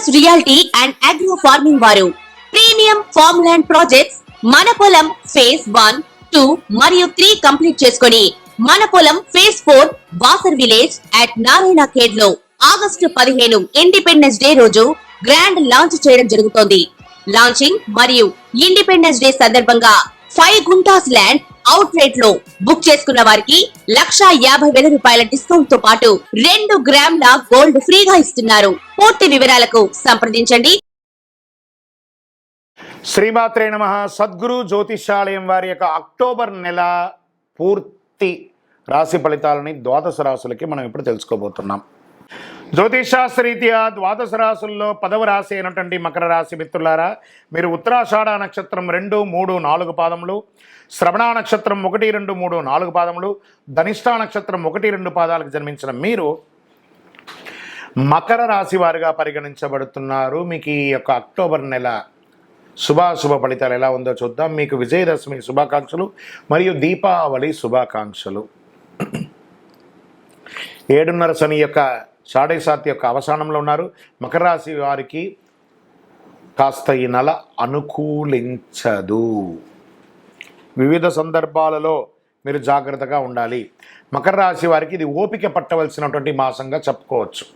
Focus reality and agro farming వారు premium farm land projects మన పొలం ఫేజ్ 1, 2 మరియు 3 కంప్లీట్ చేసుకొని మన పొలం phase 4 Wasar village at Narayana Khed లో ఆగస్టు 15 ఇండిపెండెన్స్ డే రోజు గ్రాండ్ లాంచ్ చేయడం జరుగుతోంది. లాంచింగ్ మరియు ఇండిపెండెన్స్ డే సందర్భంగా 5 గుంటాస్ ల్యాండ్ అవుట్ రేట్ లో బుక్ చేసుకున్న వారికి 1,50,000 రూపాయల డిస్కౌంట్ తో పాటు 2 గ్రాముల గోల్డ్ ఫ్రీగా ఇస్తున్నారు. పూర్తి వివరాలకు సంప్రదించండి. శ్రీమాత్రే నమః. సద్గురు జ్యోతిషాలయం వారి యొక్క అక్టోబర్ నెల పూర్తి రాశి ఫలితాలని ద్వాదశ రాశులకి మనం ఇప్పుడు తెలుసుకోబోతున్నాం. జ్యోతిషాస్త్రరీత్యా ద్వాదశ రాశుల్లో 10వ రాశి అయినటువంటి మకర రాశి మిత్రులారా, మీరు ఉత్తరాషాఢ నక్షత్రం 2, 3, 4 పాదములు, శ్రవణ నక్షత్రం 1, 2, 3, 4 పాదములు, ధనిష్ఠా నక్షత్రం 1, 2 పాదాలకు జన్మించిన మీరు మకర రాశి వారిగా పరిగణించబడుతున్నారు. మీకు ఈ యొక్క అక్టోబర్ నెల శుభాశుభ ఫలితాలు ఎలా ఉందో చూద్దాం. మీకు విజయదశమి శుభాకాంక్షలు మరియు దీపావళి శుభాకాంక్షలు. 7.5 శని యొక్క షాడైసాత్ యొక్క అవసానంలో ఉన్నారు. మకర రాశి వారికి కాస్త ఈ నెల అనుకూలించదు. వివిధ సందర్భాలలో మీరు జాగ్రత్తగా ఉండాలి. మకర రాశి వారికి ఇది ఓపిక పట్టవలసినటువంటి మాసంగా చెప్పుకోవచ్చు.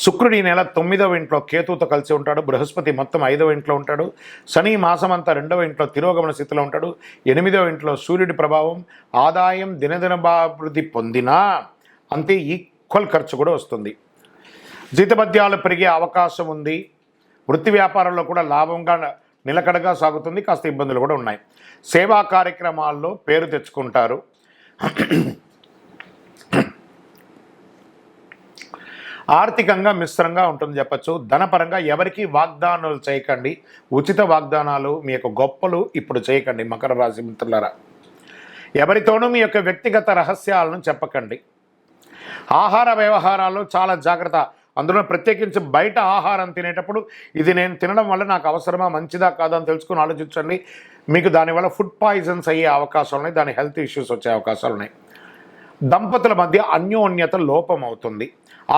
శుక్రుడు ఈ నెల 9వ ఇంట్లో కేతువుతో కలిసి ఉంటాడు. బృహస్పతి మొత్తం 5వ ఇంట్లో ఉంటాడు. శని మాసం అంతా 2వ ఇంట్లో తిరోగమన స్థితిలో ఉంటాడు. 8వ ఇంట్లో సూర్యుడి ప్రభావం. ఆదాయం దినదినాభివృద్ధి పొందినా అంతే ఈక్వల్ ఖర్చు కూడా వస్తుంది. జీతభత్యాలు పెరిగే అవకాశం ఉంది. వృత్తి వ్యాపారంలో కూడా లాభంగా నిలకడగా సాగుతుంది. కాస్త ఇబ్బందులు కూడా ఉన్నాయి. సేవా కార్యక్రమాల్లో పేరు తెచ్చుకుంటారు. ఆర్థికంగా మిశ్రంగా ఉంటుంది చెప్పచ్చు. ధనపరంగా ఎవరికి వాగ్దానాలు చేయకండి. ఉచిత వాగ్దానాలు మీ యొక్క గొప్పలు ఇప్పుడు చేయకండి. మకర రాశి మిత్రులారా, ఎవరితోనూ మీ యొక్క వ్యక్తిగత రహస్యాలను చెప్పకండి. ఆహార వ్యవహారాల్లో చాలా జాగ్రత్త. అందులో ప్రత్యేకించి బయట ఆహారం తినేటప్పుడు ఇది నేను తినడం వల్ల నాకు అవసరమా, మంచిదా కాదా అని తెలుసుకుని ఆలోచించండి. మీకు దానివల్ల ఫుడ్ పాయిజన్స్ అయ్యే అవకాశాలు ఉన్నాయి. దాని హెల్త్ ఇష్యూస్ వచ్చే అవకాశాలు ఉన్నాయి. దంపతుల మధ్య అన్యోన్యత లోపం అవుతుంది.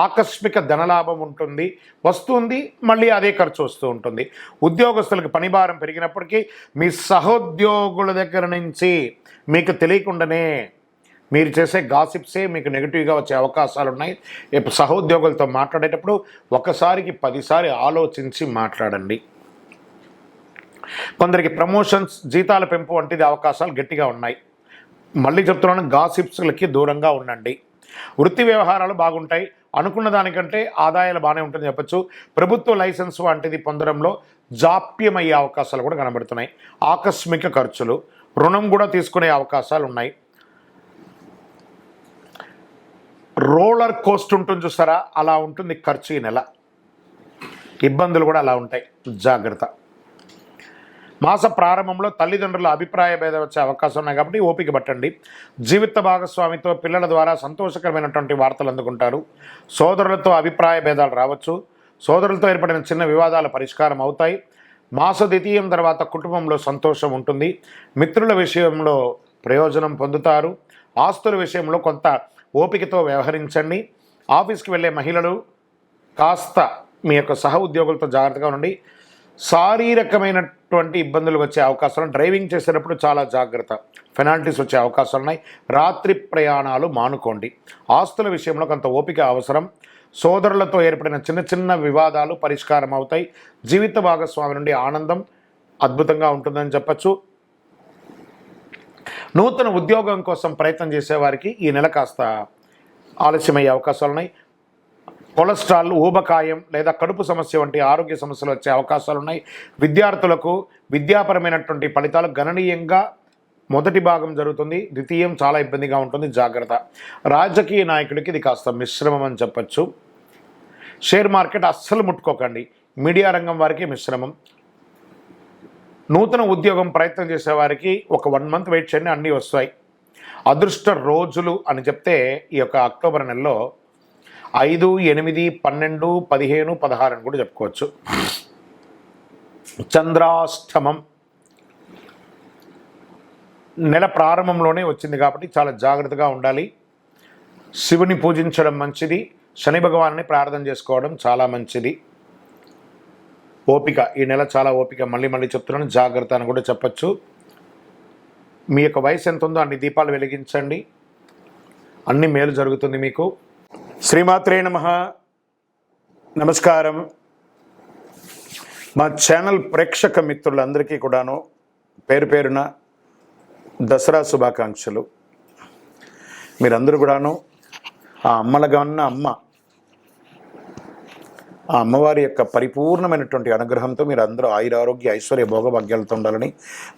ఆకస్మిక ధనలాభం ఉంటుంది, వస్తుంది, మళ్ళీ అదే ఖర్చు వస్తూ ఉంటుంది. ఉద్యోగస్తులకు పనిభారం పెరిగినప్పటికీ మీ సహోద్యోగుల దగ్గర నుంచి మీకు తెలియకుండానే మీరు చేసే గాసిప్సే మీకు నెగిటివ్గా వచ్చే అవకాశాలు ఉన్నాయి. సహోద్యోగులతో మాట్లాడేటప్పుడు ఒకసారికి 10 సార్లు ఆలోచించి మాట్లాడండి. కొందరికి ప్రమోషన్స్, జీతాల పెంపు వంటిది అవకాశాలు గట్టిగా ఉన్నాయి. మళ్ళీ చెప్తున్నాను, గాసిప్స్లకి దూరంగా ఉండండి. వృత్తి వ్యవహారాలు బాగుంటాయి. అనుకున్న దానికంటే ఆదాయాలు బాగానే ఉంటుంది చెప్పచ్చు. ప్రభుత్వ లైసెన్స్ వంటిది పొందడంలో జాప్యమయ్యే అవకాశాలు కూడా కనబడుతున్నాయి. ఆకస్మిక ఖర్చులు, రుణం కూడా తీసుకునే అవకాశాలు ఉన్నాయి. రోలర్ కోస్ట్ ఉంటుంది చూస్తారా, అలా ఉంటుంది ఖర్చు ఈ నెల. ఇబ్బందులు కూడా అలా ఉంటాయి, జాగ్రత్త. మాస ప్రారంభంలో తల్లిదండ్రుల అభిప్రాయ భేదం వచ్చే అవకాశం ఉన్నాయి కాబట్టి ఓపిక పట్టండి. జీవిత భాగస్వామితో పిల్లల ద్వారా సంతోషకరమైనటువంటి వార్తలు అందుకుంటారు. సోదరులతో అభిప్రాయ భేదాలు రావచ్చు. సోదరులతో ఏర్పడిన చిన్న వివాదాల పరిష్కారం అవుతాయి. మాస ద్వితీయం తర్వాత కుటుంబంలో సంతోషం ఉంటుంది. మిత్రుల విషయంలో ప్రయోజనం పొందుతారు. ఆస్తుల విషయంలో కొంత ఓపికతో వ్యవహరించండి. ఆఫీస్కి వెళ్ళే మహిళలు కాస్త మీ యొక్క సహ ఉద్యోగులతో జాగ్రత్తగా ఉండండి. శారీరకమైనటువంటి ఇబ్బందులు వచ్చే అవకాశాలు, డ్రైవింగ్ చేసేటప్పుడు చాలా జాగ్రత్త. పెనాల్టీస్ వచ్చే అవకాశాలు ఉన్నాయి. రాత్రి ప్రయాణాలు మానుకోండి. ఆస్తుల విషయంలో కొంత ఓపిక అవసరం. సోదరులతో ఏర్పడిన చిన్న చిన్న వివాదాలు పరిష్కారం అవుతాయి. జీవిత భాగస్వామి నుండి ఆనందం అద్భుతంగా ఉంటుందని చెప్పచ్చు. నూతన ఉద్యోగం కోసం ప్రయత్నం చేసేవారికి ఈ నెల కాస్త ఆలస్యమయ్యే అవకాశాలు ఉన్నాయి. కొలెస్ట్రాల్, ఊబకాయం లేదా కడుపు సమస్య వంటి ఆరోగ్య సమస్యలు వచ్చే అవకాశాలు ఉన్నాయి. విద్యార్థులకు విద్యాపరమైనటువంటి ఫలితాలు గణనీయంగా మొదటి భాగం జరుగుతుంది. ద్వితీయం చాలా ఇబ్బందిగా ఉంటుంది, జాగ్రత్త. రాజకీయ నాయకుడికి ఇది కాస్త మిశ్రమం అని చెప్పచ్చు. షేర్ మార్కెట్ అస్సలు ముట్టుకోకండి. మీడియా రంగం వారికి మిశ్రమం. నూతన ఉద్యోగం ప్రయత్నం చేసేవారికి ఒక 1 మంత్ వెయిట్ చేయండి, అన్నీ వస్తాయి. అదృష్ట రోజులు అని చెప్తే ఈ యొక్క అక్టోబర్ నెలలో 5, 8, 12, 15, 16 అని కూడా చెప్పుకోవచ్చు. చంద్రాష్టమం నెల ప్రారంభంలోనే వచ్చింది కాబట్టి చాలా జాగ్రత్తగా ఉండాలి. శివుని పూజించడం మంచిది. శని భగవాన్ని ప్రార్థన చేసుకోవడం చాలా మంచిది. ఓపిక, ఈ నెల చాలా ఓపిక, మళ్ళీ చెప్తున్నాను, జాగ్రత్త అని కూడా చెప్పచ్చు. మీ యొక్క వయసు ఎంత ఉందో అన్ని దీపాలు వెలిగించండి, అన్ని మేలు జరుగుతుంది మీకు. శ్రీమాత్రే నమః. నమస్కారం. మా ఛానల్ ప్రేక్షక మిత్రులందరికీ కూడాను పేరు పేరున దసరా శుభాకాంక్షలు. మీరందరూ కూడాను ఆ అమ్మలుగా ఉన్న ఆ అమ్మవారి యొక్క పరిపూర్ణమైనటువంటి అనుగ్రహంతో మీరు అందరూ ఆయురారోగ్య ఐశ్వర్య భోగభాగ్యాలతో ఉండాలని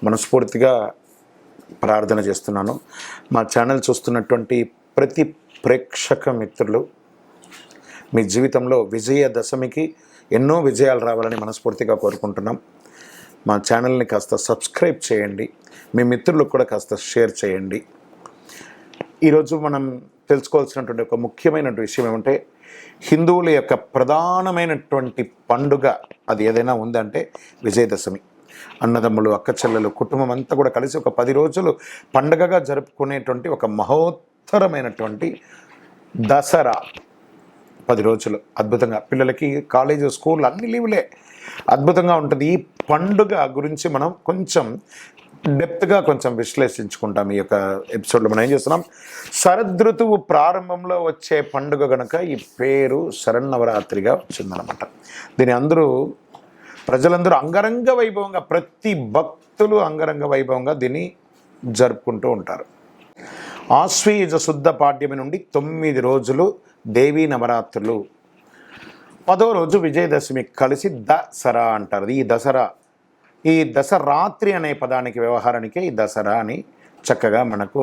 మనస్ఫూర్తిగా ప్రార్థన చేస్తున్నాను. మా ఛానల్ చూస్తున్నటువంటి ప్రతి ప్రేక్షక మిత్రులు మీ జీవితంలో విజయదశమికి ఎన్నో విజయాలు రావాలని మనస్ఫూర్తిగా కోరుకుంటున్నాం. మా ఛానల్ని కాస్త సబ్స్క్రైబ్ చేయండి, మీ మిత్రులకు కూడా కాస్త షేర్ చేయండి. ఈరోజు మనం తెలుసుకోవాల్సినటువంటి ఒక ముఖ్యమైనటువంటి విషయం ఏమంటే, హిందువుల యొక్క ప్రధానమైనటువంటి పండుగ అది ఏదైనా ఉందంటే విజయదశమి. అన్నదమ్ములు, అక్క చెల్లెలు, కుటుంబం అంతా కూడా కలిసి ఒక 10 రోజులు పండుగగా జరుపుకునేటువంటి ఒక మహోత్తరమైనటువంటి దసరా. 10 రోజులు అద్భుతంగా పిల్లలకి కాలేజీ, స్కూల్ అన్ని లీవులే, అద్భుతంగా ఉంటుంది. ఈ పండుగ గురించి మనం కొంచెం డెప్త్గా కొంచెం విశ్లేషించుకుంటాం. ఈ యొక్క ఎపిసోడ్లో మనం ఏం చేస్తున్నాం, శరదృతువు ప్రారంభంలో వచ్చే పండుగ కనుక ఈ పేరు శరన్నవరాత్రిగా వచ్చిందనమాట. దీని ప్రజలందరూ అంగరంగ వైభవంగా, ప్రతి భక్తులు అంగరంగ వైభవంగా దీన్ని జరుపుకుంటూ ఉంటారు. ఆశ్వీజ శుద్ధ పాడ్యమి నుండి 9 రోజులు దేవీ నవరాత్రులు, 10వ రోజు విజయదశమి కలిసి దసరా అంటారు. ఈ దసరాత్రి అనే పదానికి, వ్యవహారానికే ఈ దసరా అని చక్కగా మనకు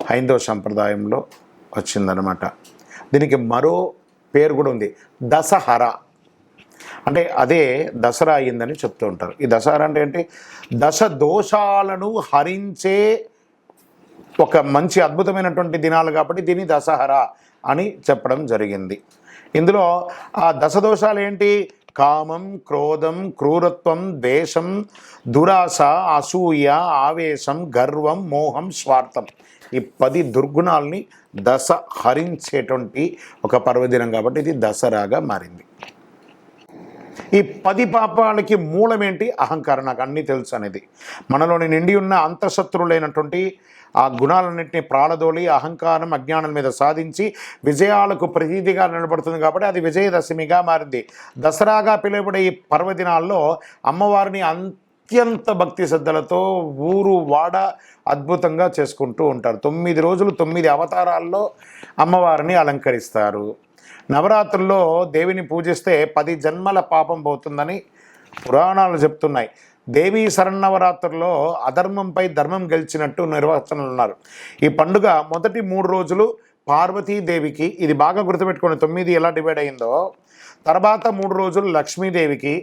హైందవ సంప్రదాయంలో వచ్చిందనమాట. దీనికి మరో పేరు కూడా ఉంది, దసహరా. అంటే అదే దసరా అయ్యిందని చెప్తూ ఉంటారు. ఈ దసరా అంటే ఏంటి, దశ దోషాలను హరించే ఒక మంచి అద్భుతమైనటువంటి దినాలు కాబట్టి దీన్ని దసహరా అని చెప్పడం జరిగింది. ఇందులో ఆ దశదోషాలు ఏంటి, కామం, క్రోధం, క్రూరత్వం, ద్వేషం, దురాశ, అసూయ, ఆవేశం, గర్వం, మోహం, స్వార్థం, ఈ 10 దుర్గుణాలని దశ హరించేటువంటి ఒక పర్వదినం కాబట్టి ఇది దసరాగా మారింది. ఈ 10 పాపాలకి మూలమేంటి, అహంకారం. నాకు అన్నీ తెలుసు అనేది మనలోని నిండి ఉన్న అంతఃశత్రువులైనటువంటి ఆ గుణాలన్నింటినీ ప్రాళదోలి అహంకారం, అజ్ఞానం మీద సాధించి విజయాలకు ప్రతీతిగా నిలబడుతుంది కాబట్టి అది విజయదశమిగా మారింది. దసరాగా పిలువబడే ఈ పర్వదినాల్లో అమ్మవారిని అత్యంత భక్తి శ్రద్ధలతో ఊరు వాడ అద్భుతంగా చేసుకుంటూ ఉంటారు. 9 రోజులు 9 అవతారాల్లో అమ్మవారిని అలంకరిస్తారు. నవరాత్రుల్లో దేవిని పూజిస్తే 10 జన్మల పాపం పోతుందని పురాణాలు చెప్తున్నాయి. దేవీ శరన్నవరాత్రుల్లో అధర్మంపై ధర్మం గెలిచినట్టు నిర్వచనలు ఉన్నారు. ఈ పండుగ మొదటి 3 రోజులు పార్వతీదేవికి, ఇది బాగా గుర్తుపెట్టుకోండి, 9 ఎలా డివైడ్ అయిందో, తర్వాత 3 రోజులు లక్ష్మీదేవికి,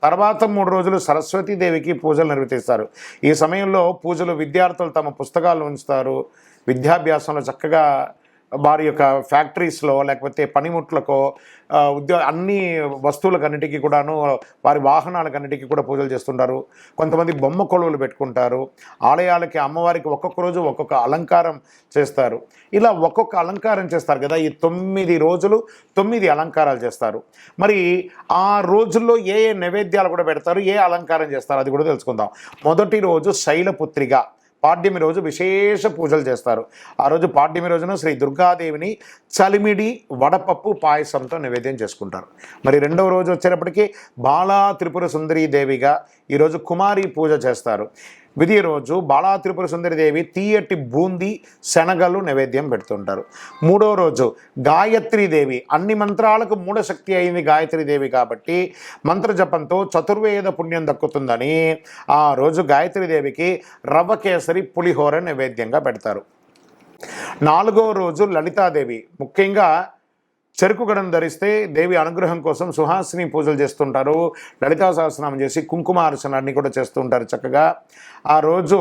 తర్వాత 3 రోజులు సరస్వతీదేవికి పూజలు నిర్వర్తిస్తారు. ఈ సమయంలో పూజలు విద్యార్థులు తమ పుస్తకాలు ఉంచుతారు, విద్యాభ్యాసంలో చక్కగా వారి యొక్క ఫ్యాక్టరీస్లో లేకపోతే పనిముట్లకో అన్ని వస్తువులకన్నిటికీ కూడాను, వారి వాహనాలకన్నిటికీ కూడా పూజలు చేస్తుంటారు. కొంతమంది బొమ్మ కొలువులు పెట్టుకుంటారు. ఆలయాలకి అమ్మవారికి ఒక్కొక్క రోజు ఒక్కొక్క అలంకారం చేస్తారు. ఇలా ఒక్కొక్క అలంకారం చేస్తారు కదా. ఈ 9 రోజులు 9 అలంకారాలు చేస్తారు. మరి ఆ రోజుల్లో ఏ నైవేద్యాలు కూడా పెడతారు, ఏ అలంకారం చేస్తారు అది కూడా తెలుసుకుందాం. మొదటి రోజు శైలపుత్రిగా, పాడ్యమి రోజు విశేష పూజలు చేస్తారు. ఆ రోజు పాడ్యమి రోజున శ్రీ దుర్గాదేవిని చలిమిడి వడపప్పు పాయసంతో నైవేద్యం చేసుకుంటారు. మరి రెండవ రోజు వచ్చేటప్పటికి బాలా త్రిపుర సుందరీ దేవిగా ఈరోజు కుమారి పూజ చేస్తారు. విధి రోజు బాలా త్రిపుర సుందరిదేవి తీయటి బూందీ, శనగలు నైవేద్యం పెడుతుంటారు. 3వ రోజు గాయత్రీదేవి, అన్ని మంత్రాలకు మూఢశక్తి అయింది గాయత్రీదేవి కాబట్టి మంత్ర జపంతో చతుర్వేద పుణ్యం దక్కుతుందని ఆ రోజు గాయత్రీదేవికి రవ్వ కేసరి పులిహోర నైవేద్యంగా పెడతారు. 4వ రోజు లలితాదేవి, ముఖ్యంగా చెరుకు గడను ధరిస్తే దేవి అనుగ్రహం కోసం సుహాసిని పూజలు చేస్తుంటారు. లలితా సహస్రనామం చేసి కుంకుమార్చన అన్నీ కూడా చేస్తూ ఉంటారు చక్కగా. ఆ రోజు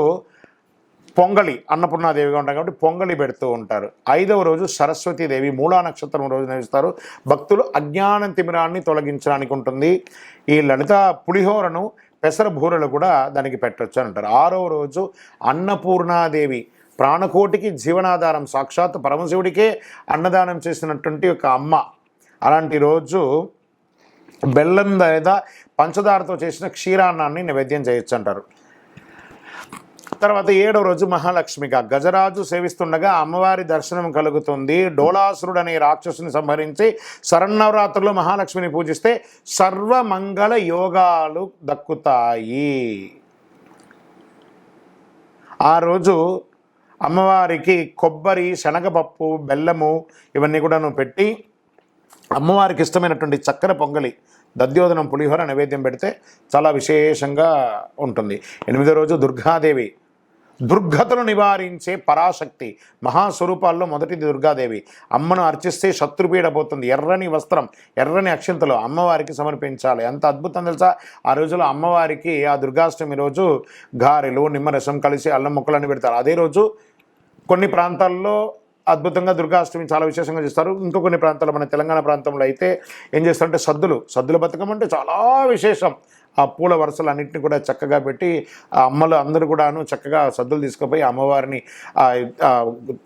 పొంగలి, అన్నపూర్ణాదేవిగా ఉంటారు కాబట్టి పొంగలి పెడుతూ ఉంటారు. 5వ రోజు సరస్వతీదేవి, మూలా నక్షత్రం రోజు నిర్వహిస్తారు. భక్తులు అజ్ఞానం తిమిరాన్ని తొలగించడానికి ఉంటుంది. ఈ లలిత పులిహోరను పెసర బూరెలు కూడా దానికి పెట్టవచ్చు అని అంటారు. 6వ రోజు అన్నపూర్ణాదేవి, ప్రాణకోటికి జీవనాధారం, సాక్షాత్ పరమశివుడికే అన్నదానం చేసినటువంటి ఒక అమ్మ. అలాంటి రోజు బెల్లం లేదా పంచదారతో చేసిన క్షీరాన్నాన్ని నైవేద్యం చేయొచ్చు అంటారు. తర్వాత 7వ రోజు మహాలక్ష్మిగా గజరాజు సేవిస్తుండగా అమ్మవారి దర్శనం కలుగుతుంది. డోలాసురుడు అనే రాక్షసుని సంహరించి శరన్నవరాత్రుల్లో మహాలక్ష్మిని పూజిస్తే సర్వమంగళ యోగాలు దక్కుతాయి. ఆ రోజు అమ్మవారికి కొబ్బరి, శనగపప్పు, బెల్లము ఇవన్నీ కూడా పెట్టి అమ్మవారికి ఇష్టమైనటువంటి చక్కెర పొంగలి, దద్యోదనం, పులిహోర నైవేద్యం పెడితే చాలా విశేషంగా ఉంటుంది. 8వ రోజు దుర్గాదేవి, దుర్గతను నివారించే పరాశక్తి మహాస్వరూపాల్లో మొదటిది దుర్గాదేవి. అమ్మను అర్చిస్తే శత్రుపీడ పోతుంది. ఎర్రని వస్త్రం, ఎర్రని అక్షింతలు అమ్మవారికి సమర్పించాలి. అంత అద్భుతం తెలుసా. ఆ రోజులో అమ్మవారికి ఆ దుర్గాష్టమి రోజు గారెలు, నిమ్మరసం కలిసి అల్లం ముక్కలన్నీ పెడతారు. అదే రోజు కొన్ని ప్రాంతాల్లో అద్భుతంగా దుర్గాష్టమి చాలా విశేషంగా చేస్తారు. ఇంకో కొన్ని ప్రాంతాల్లో, మన తెలంగాణ ప్రాంతంలో అయితే ఏం చేస్తారంటే సద్దుల బతుకమ్మ అంటే చాలా విశేషం. ఆ పూల వరుసలన్నింటినీ కూడా చక్కగా పెట్టి అమ్మలు అందరూ కూడాను చక్కగా సద్దులు తీసుకుపోయి అమ్మవారిని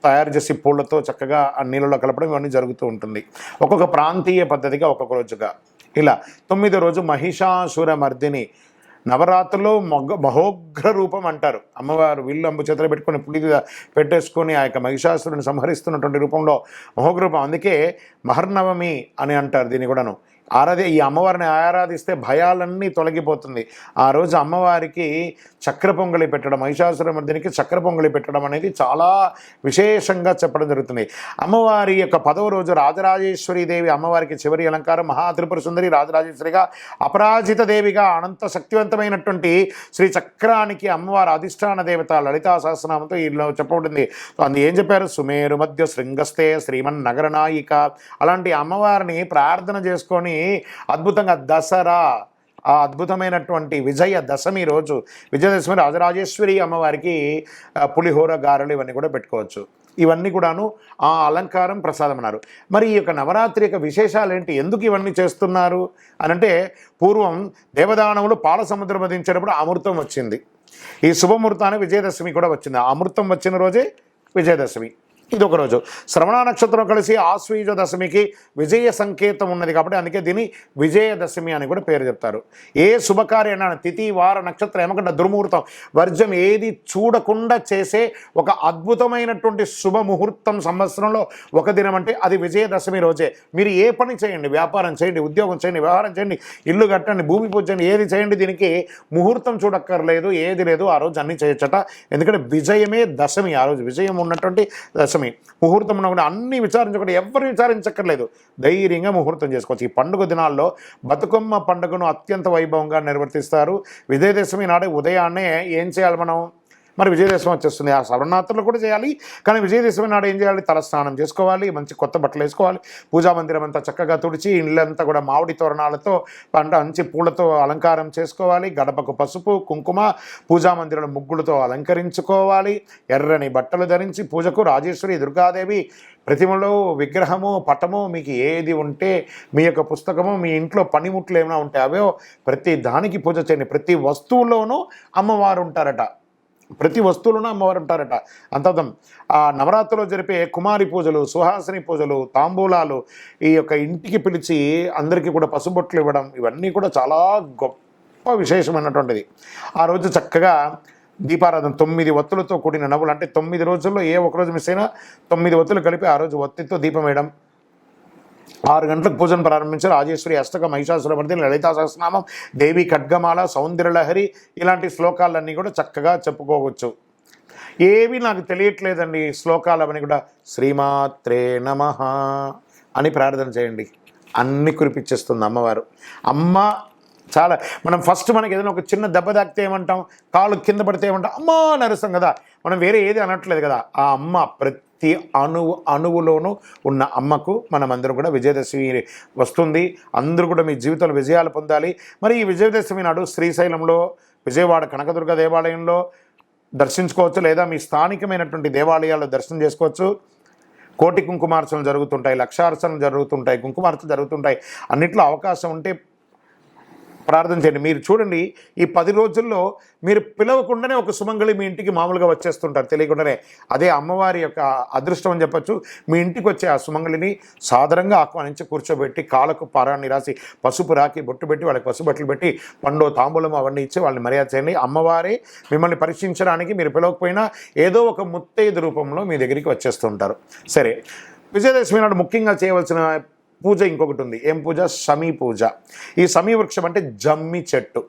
తయారు చేసి పూలతో చక్కగా ఆ నీళ్ళలో కలపడం ఇవన్నీ జరుగుతూ ఉంటుంది. ఒక్కొక్క ప్రాంతీయ పద్ధతిగా ఒక్కొక్క రోజుగా ఇలా. 9వ రోజు మహిషాసుర మర్దిని. నవరాత్రుల్లో మహోగ్ర రూపం అంటారు. అమ్మవారు విల్లు అంబు చేతులు పెట్టుకొని పులి పెట్టేసుకొని ఆ యొక్క మహిషాసురుని సంహరిస్తున్నటువంటి రూపంలో మహోగ్ర రూపం. అందుకే మహర్నవమి అని అంటారు దీన్ని కూడాను. ఈ అమ్మవారిని ఆరాధిస్తే భయాలన్నీ తొలగిపోతుంది. ఆ రోజు అమ్మవారికి చక్ర పొంగలి పెట్టడం, మహిషాసురమర్దినికి చక్ర పొంగలి పెట్టడం అనేది చాలా విశేషంగా చెప్పడం జరుగుతుంది. అమ్మవారి యొక్క 10వ రోజు రాజరాజేశ్వరి దేవి. అమ్మవారికి చివరి అలంకారం మహాత్రిపుర సుందరి రాజరాజేశ్వరిగా, అపరాజిత దేవిగా, అనంత శక్తివంతమైనటువంటి శ్రీ చక్రానికి అమ్మవారి అధిష్టాన దేవత. లలితా సహస్రనామంతో ఈలో చెప్పబడింది. అందు ఏం చెప్పారు? సుమేరు మధ్య శృంగస్తే శ్రీమన్ నగరనాయిక. అలాంటి అమ్మవారిని ప్రార్థన చేసుకొని అద్భుతంగా దసరా, ఆ అద్భుతమైనటువంటి విజయ దశమి రోజు, విజయదశమి రాజరాజేశ్వరి అమ్మవారికి పులిహోర, గారెలు ఇవన్నీ కూడా పెట్టుకోవచ్చు. ఇవన్నీ కూడాను ఆ అలంకారం, ప్రసాదం అన్నారు. మరి ఈ యొక్క నవరాత్రి యొక్క విశేషాలు ఏంటి? ఎందుకు ఇవన్నీ చేస్తున్నారు అని అంటే, పూర్వం దేవదానవులు పాల సముద్రం వధించేటప్పుడు అమృతం వచ్చింది. ఈ శుభముహూర్తాన్ని విజయదశమి కూడా వచ్చింది. ఆ అమృతం వచ్చిన రోజే విజయదశమి. ఇది ఒక రోజు. శ్రవణ నక్షత్రం కలిసి ఆశ్వీజ దశమికి విజయ సంకేతం ఉన్నది కాబట్టి అందుకే దీన్ని విజయదశమి అని కూడా పేరు చెప్తారు. ఏ శుభకార్యమైన తిథి, వార, నక్షత్రం, ఏమకుండా దుర్ముహూర్తం, వర్జం ఏది చూడకుండా చేసే ఒక అద్భుతమైనటువంటి శుభముహూర్తం సంవత్సరంలో ఒక దినం అంటే అది విజయదశమి రోజే. మీరు ఏ పని చేయండి, వ్యాపారం చేయండి, ఉద్యోగం చేయండి, వ్యవహారం చేయండి, ఇల్లు కట్టండి, భూమి పూజ చేయండి, ఏది చేయండి, దీనికి ముహూర్తం చూడక్కర్లేదు, ఏది లేదు, ఆ రోజు అన్నీ చేయొచ్చట. ఎందుకంటే విజయమే దశమి. ఆ రోజు విజయం ఉన్నటువంటి దశమి. ముహూర్తం కూడా అన్ని విచారించకుండా, ఎవరు విచారించక్కర్లేదు, ధైర్యంగా ముహూర్తం చేసుకోవచ్చు. ఈ పండుగ దినాల్లో బతుకమ్మ పండుగను అత్యంత వైభవంగా నిర్వర్తిస్తారు. విజయదశమి నాడే ఉదయాన్నే ఏం చేయాలి మనం? మరి విజయదశమి వచ్చేస్తుంది. ఆ శరన్నవరాత్రులు కూడా చేయాలి, కానీ విజయదశమి నాడు ఏం చేయాలి? తలస్నానం చేసుకోవాలి, మంచి కొత్త బట్టలు వేసుకోవాలి, పూజా మందిరం అంతా చక్కగా తుడిచి, ఇళ్ళంతా కూడా మామిడి తోరణాలతో, మంచి పూలతో అలంకారం చేసుకోవాలి, గడపకు పసుపు, కుంకుమ, పూజా మందిరంలో ముగ్గులతో అలంకరించుకోవాలి, ఎర్రని బట్టలు ధరించి పూజకు రాజేశ్వరి, దుర్గాదేవి ప్రతిమలో, విగ్రహము, పటము, మీకు ఏది ఉంటే, మీ యొక్క పుస్తకము, మీ ఇంట్లో పనిముట్లు ఏమైనా ఉంటే అవే ప్రతి దానికి పూజ చేయండి. ప్రతి వస్తువులోనూ అమ్మవారు ఉంటారట. ప్రతి వస్తువులను అమ్మవారు ఉంటారట. అంతర్థం. ఆ నవరాత్రిలో జరిపే కుమారి పూజలు, సుహాసిని పూజలు, తాంబూలాలు, ఈ యొక్క ఇంటికి పిలిచి అందరికీ కూడా పసుబొట్లు ఇవ్వడం, ఇవన్నీ కూడా చాలా గొప్ప విశేషమైనటువంటిది. ఆ రోజు చక్కగా దీపారాధన, 9 ఒత్తులతో కూడిన నవ్వులు, అంటే 9 రోజుల్లో ఏ ఒక్కరోజు మిస్ అయినా 9 ఒత్తులు కలిపి ఆ రోజు ఒత్తితో దీపం వేయడం. 6 గంటలకు పూజను ప్రారంభించారు. రాజేశ్వరి అష్టక, మహిషాసురమర్దిని, లలితా సహస్రనామం, దేవి ఖడ్గమాల, సౌందర్యలహరి, ఇలాంటి శ్లోకాలన్నీ కూడా చక్కగా చెప్పుకోవచ్చు. ఏవి నాకు తెలియట్లేదండి శ్లోకాలు అవన్నీ కూడా శ్రీమాత్రే నమః అని ప్రార్థన చేయండి, అన్ని కురిపించేస్తుంది అమ్మవారు. అమ్మ చాలా, మనం ఫస్ట్ మనకి ఏదైనా ఒక చిన్న దెబ్బ తాకితే ఏమంటాం? కాలు కింద పడితే ఏమంటాం? అమ్మ నరుస్తాం కదా, మనం వేరే ఏది అనట్లేదు కదా. ఆ అమ్మ ప్రతి అణువులోనూ ఉన్న అమ్మకు మనమందరం కూడా విజయదశమి వస్తుంది. అందరూ కూడా మీ జీవితంలో విజయాలు పొందాలి. మరి ఈ విజయదశమి నాడు శ్రీశైలంలో, విజయవాడ కనకదుర్గ దేవాలయంలో దర్శించుకోవచ్చు, లేదా మీ స్థానికమైనటువంటి దేవాలయాల్లో దర్శనం చేసుకోవచ్చు. కోటి కుంకుమార్చనలు జరుగుతుంటాయి, లక్షార్చనలు జరుగుతుంటాయి, కుంకుమార్చనలు జరుగుతుంటాయి. అన్నిట్లో అవకాశం ఉంటే ప్రార్థన చేయండి. మీరు చూడండి, ఈ 10 రోజుల్లో మీరు పిలవకుండానే ఒక సుమంగళి మీ ఇంటికి మామూలుగా వచ్చేస్తుంటారు తెలియకుండానే. అదే అమ్మవారి యొక్క అదృష్టం అని చెప్పచ్చు. మీ ఇంటికి వచ్చే ఆ సుమంగళిని సాదరంగా ఆహ్వానించి కూర్చోబెట్టి కాళ్ళకు పారాన్ని రాసి పసుపు రాకి బొట్టు పెట్టి వాళ్ళకి పసుపు బట్టలు పెట్టి పండు తాంబూలం అవన్నీ ఇచ్చి వాళ్ళని మర్యాద చేయండి. అమ్మవారే మిమ్మల్ని పరీక్షించడానికి మీరు పిలవకపోయినా ఏదో ఒక ముత్తైదు రూపంలో మీ దగ్గరికి వచ్చేస్తుంటారు. సరే, విజయదశమి నాడు ముఖ్యంగా చేయవలసిన పూజ ఇంకొకటి ఉంది. ఏం పూజ? సమీ పూజ. ఈ సమీ వృక్షం అంటే జమ్మి చెట్టు.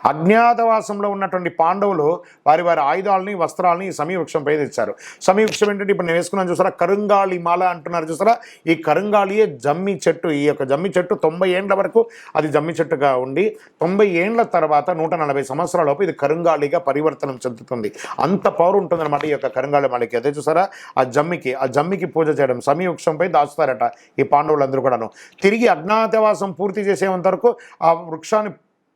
అజ్ఞాతవాసంలో ఉన్నటువంటి పాండవులు వారి వారి ఆయుధాలని వస్త్రాలని ఈ సమీ వృక్షంపై తెచ్చారు. సమీ వృక్షం ఏంటంటే ఇప్పుడు నేను వేసుకున్నాను చూసారా, కరుంగాళి మాల అంటున్నారు చూసారా, ఈ కరుంగాళియే జమ్మి చెట్టు. ఈ యొక్క జమ్మి చెట్టు 90 ఏండ్ల వరకు అది జమ్మి చెట్టుగా ఉండి 90 ఏండ్ల తర్వాత 140 సంవత్సరాలలోపు ఇది కరుంగాళిగా పరివర్తనం చెందుతుంది. అంత పవర్ ఉంటుందన్నమాట ఈ యొక్క కరుంగాళి మాలకి. అదే చూసారా, ఆ జమ్మికి పూజ చేయడం, సమీ వృక్షంపై దాచుతారట ఈ పాండవులందరూ కూడాను. తిరిగి అజ్ఞాతవాసం పూర్తి చేసేంత వరకు ఆ వృక్షాన్ని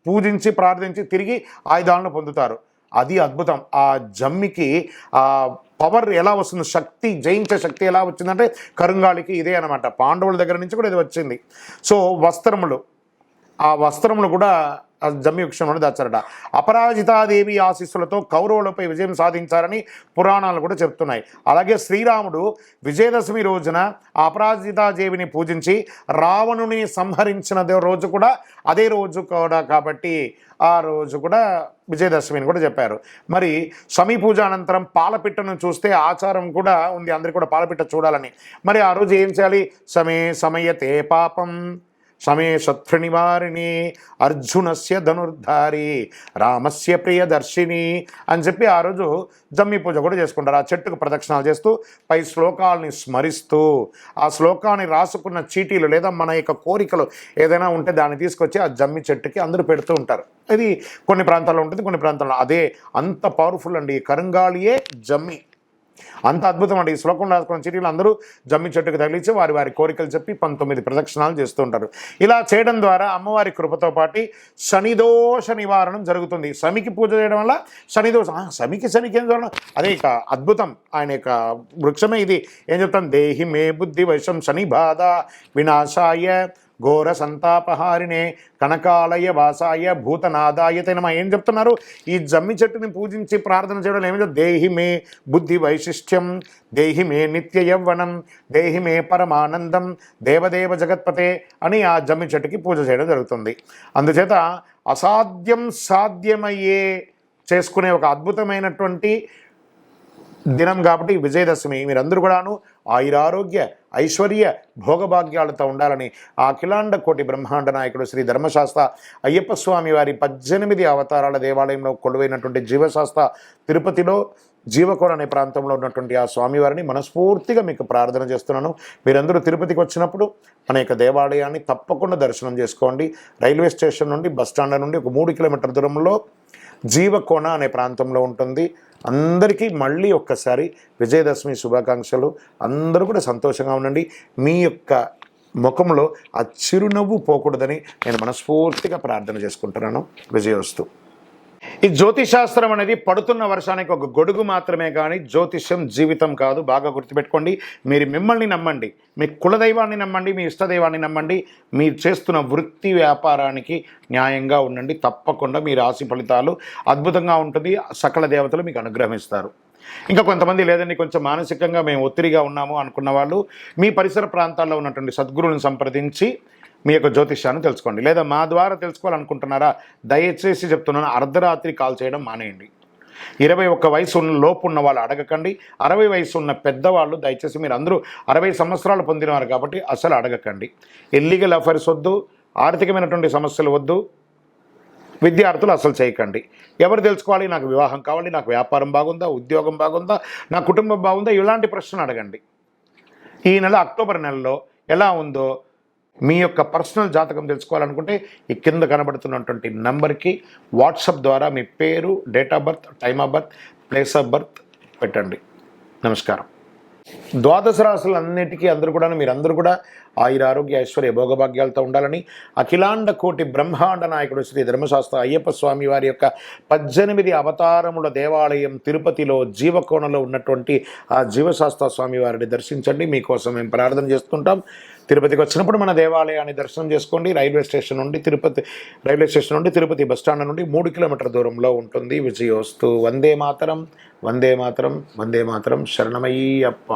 పూజించి ప్రార్థించి తిరిగి ఆయుధాలను పొందుతారు. అది అద్భుతం. ఆ జమ్మికి ఆ పవర్ ఎలా వస్తుంది, శక్తి, జయించే శక్తి ఎలా వచ్చిందంటే కరుంగాళికి ఇదే అనమాట. పాండవుల దగ్గర నుంచి కూడా ఇది వచ్చింది. సో ఆ వస్త్రములు కూడా జమ్మి వృక్షంలో దాచారట. అపరాజితాదేవి ఆశీస్సులతో కౌరవులపై విజయం సాధించారని పురాణాలు కూడా చెప్తున్నాయి. అలాగే శ్రీరాముడు విజయదశమి రోజున అపరాజితాదేవిని పూజించి రావణుని సంహరించిన రోజు కూడా అదే రోజు కూడా కాబట్టి ఆ రోజు కూడా విజయదశమిని కూడా చెప్పారు. మరి సమీ పూజ అనంతరం పాలపిట్టను చూస్తే ఆచారం కూడా ఉంది, అందరికీ కూడా పాలపిట్ట చూడాలని. మరి ఆ రోజు ఏం చేయాలి? సమయతే పాపం సమే శత్రు నివారిణి అర్జునస్య ధనుర్ధారి రామస్య ప్రియదర్శిని అని చెప్పి ఆ రోజు జమ్మి పూజ కూడా చేసుకుంటారు. ఆ చెట్టుకు ప్రదక్షిణాలు చేస్తూ పై శ్లోకాలని స్మరిస్తూ ఆ శ్లోకాన్ని రాసుకున్న చీటీలు లేదా మన యొక్క కోరికలు ఏదైనా ఉంటే దాన్ని తీసుకొచ్చి ఆ జమ్మి చెట్టుకి అందరూ పెడుతూ ఉంటారు. ఇది కొన్ని ప్రాంతాల్లో ఉంటుంది, కొన్ని ప్రాంతాల్లో అదే అంత పవర్ఫుల్ అండి. కరుంగాళియే జమ్మి, అంత అద్భుతం అండి. ఈ శ్లోకం రాసుకున్న చీటీలు అందరూ జమ్మి చెట్టుకు తగిలించి వారి వారి కోరికలు చెప్పి 19 ప్రదక్షిణాలు చేస్తూ ఉంటారు. ఇలా చేయడం ద్వారా అమ్మవారి కృపతో పాటు శనిదోష నివారణం జరుగుతుంది. శమికి పూజ చేయడం వల్ల శనికి ఏం చూడడం అదే ఇక అద్భుతం. ఆయన యొక్క వృక్షమే ఇది. ఏం చెప్తాను? దేహి మే బుద్ధి వైషం శని బాధ వినాశాయ ఘోర సంతాపహారిణే కనకాలయ వాసాయ భూతనాదాయ తెనమ. ఏం చెప్తున్నారు? ఈ జమ్మి చెట్టుని పూజించి ప్రార్థన చేయడం ఏమైందో, దేహి మే బుద్ధి వైశిష్ట్యం, దేహి మే నిత్య యవ్వనం, దేహి మే పరమానందం, దేవదేవ జగత్పతే అని ఆ జమ్మి చెట్టుకి పూజ చేయడం జరుగుతుంది. అందుచేత అసాధ్యం సాధ్యమయ్యే చేసుకునే ఒక అద్భుతమైనటువంటి దినం కాబట్టి విజయదశమి మీరందరూ కూడాను ఆయురారోగ్య ఐశ్వర్య భోగభాగ్యాలతో ఉండాలని ఆ అఖిలాండ కోటి బ్రహ్మాండ నాయకుడు శ్రీ ధర్మశాస్త్ర అయ్యప్ప స్వామి వారి 18 అవతారాల దేవాలయంలో కొలువైనటువంటి జీవశాస్త్ర తిరుపతిలో జీవకోణ అనే ప్రాంతంలో ఉన్నటువంటి ఆ స్వామివారిని మనస్ఫూర్తిగా మీకు ప్రార్థన చేస్తున్నాను. మీరందరూ తిరుపతికి వచ్చినప్పుడు మన యొక్క దేవాలయాన్ని తప్పకుండా దర్శనం చేసుకోండి. రైల్వే స్టేషన్ నుండి బస్టాండ్ నుండి ఒక 3 కిలోమీటర్ల దూరంలో జీవకోణ అనే ప్రాంతంలో ఉంటుంది. అందరికీ మళ్ళీ ఒక్కసారి విజయదశమి శుభాకాంక్షలు. అందరూ కూడా సంతోషంగా ఉండండి. మీ యొక్క ముఖంలో ఆ చిరునవ్వు పోకూడదని నేను మనస్ఫూర్తిగా ప్రార్థన చేసుకుంటున్నాను. విజయోస్తు. ఈ జ్యోతిశాస్త్రం అనేది పడుతున్న వర్షానికి ఒక గొడుగు మాత్రమే కానీ జ్యోతిష్యం జీవితం కాదు. బాగా గుర్తుపెట్టుకోండి. మీరు మిమ్మల్ని నమ్మండి, మీ కులదైవాన్ని నమ్మండి, మీ ఇష్టదైవాన్ని నమ్మండి. మీరు చేస్తున్న వృత్తి వ్యాపారానికి న్యాయంగా ఉండండి. తప్పకుండా మీ రాశి ఫలితాలు అద్భుతంగా ఉంటుంది. సకల దేవతలు మీకు అనుగ్రహిస్తారు. ఇంకా కొంతమంది లేదండి కొంచెం మానసికంగా మేము ఒత్తిడిగా ఉన్నాము అనుకున్న వాళ్ళు మీ పరిసర ప్రాంతాల్లో ఉన్నటువంటి సద్గురువులను సంప్రదించి మీ యొక్క జ్యోతిష్యాన్ని తెలుసుకోండి. లేదా మా ద్వారా తెలుసుకోవాలనుకుంటున్నారా? దయచేసి చెప్తున్నాను, అర్ధరాత్రి కాల్ చేయడం మానేయండి. 21 వయసు లోపు ఉన్న వాళ్ళు అడగకండి. 60 వయసు ఉన్న పెద్దవాళ్ళు దయచేసి, మీరు అందరూ 60 సంవత్సరాలు పొందినవారు కాబట్టి అసలు అడగకండి. ఇల్లీగల్ అఫైర్స్ వద్దు, ఆర్థికమైనటువంటి సమస్యలు వద్దు, విద్యార్థులు అసలు చేయకండి. ఎవరు తెలుసుకోవాలి? నాకు వివాహం కావాలి, నాకు వ్యాపారం బాగుందా, ఉద్యోగం బాగుందా, నా కుటుంబం బాగుందా, ఇలాంటి ప్రశ్నలు అడగండి. ఈ నెల అక్టోబర్ నెలలో ఎలా ఉందో మీ యొక్క పర్సనల్ జాతకం తెలుసుకోవాలనుకుంటే ఈ కింద కనబడుతున్నటువంటి నంబర్కి వాట్సాప్ ద్వారా మీ పేరు, date of birth, time of birth, place of birth పెట్టండి. నమస్కారం. ద్వాదశ రాశులన్నిటికీ మీరందరూ కూడా ఆయురారోగ్య ఐశ్వర్య భోగభాగ్యాలతో ఉండాలని అఖిలాండ కోటి బ్రహ్మాండ నాయకుడు శ్రీ ధర్మశాస్త్ర అయ్యప్ప స్వామి వారి యొక్క 18 అవతారముల దేవాలయం తిరుపతిలో జీవకోణలో ఉన్నటువంటి ఆ జీవశాస్త్ర స్వామి వారిని దర్శించండి. మీకోసం మేము ప్రార్థన చేస్తుంటాం. తిరుపతికి వచ్చినప్పుడు మన దేవాలయాన్ని దర్శనం చేసుకోండి. రైల్వే స్టేషన్ నుండి తిరుపతి బస్టాండ్ నుండి 3 కిలోమీటర్ల దూరంలో ఉంటుంది. విజయోస్తు. వందే మాతరం, వందే మాతరం, వందే మాతరం. శరణమయ్యప్ప.